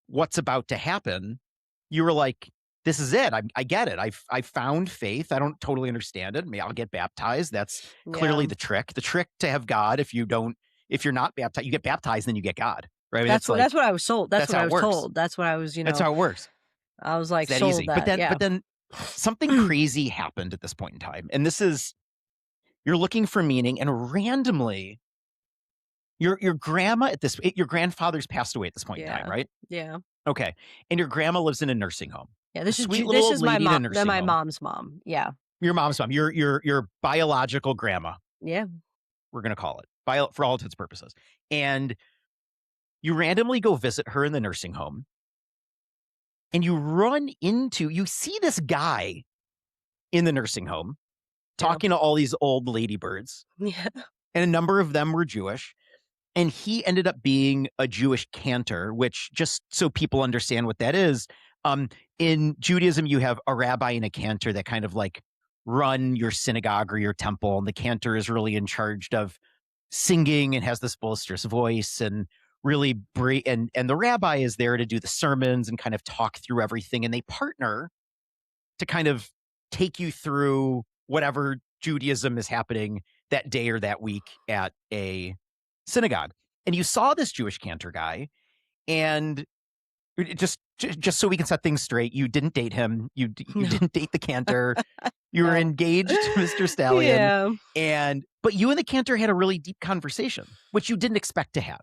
what's about to happen, you were like, this is it. I get it. I found faith. I don't totally understand it. Maybe I'll get baptized. That's clearly the trick. The trick to have God, if you're not baptized, you get baptized, then you get God. Right? I mean, that's what I was sold. That's what I was told. That's what I was, you know. That's how it works. I was like, it's that sold easy. that. But then something crazy happened at this point in time. And this is, you're looking for meaning, and randomly your grandma your grandfather's passed away at this point in time, right? Yeah. Okay. And your grandma lives in a nursing home. Yeah, this is my mom. My mom's mom. Yeah. Your mom's mom. Your biological grandma. Yeah. We're gonna call it for all intents and purposes. And you randomly go visit her in the nursing home, and you see this guy in the nursing home, talking to all these old ladybirds. Yeah. And a number of them were Jewish. And he ended up being a Jewish cantor, which, just so people understand what that is, in Judaism, you have a rabbi and a cantor that kind of like run your synagogue or your temple. And the cantor is really in charge of singing and has this boisterous voice and really and the rabbi is there to do the sermons and kind of talk through everything. And they partner to kind of take you through whatever Judaism is happening that day or that week at a synagogue. And you saw this Jewish cantor guy, and just so we can set things straight, you didn't date him. You didn't date the cantor. You were engaged to Mr. Stallion. Yeah. But you and the cantor had a really deep conversation, which you didn't expect to have.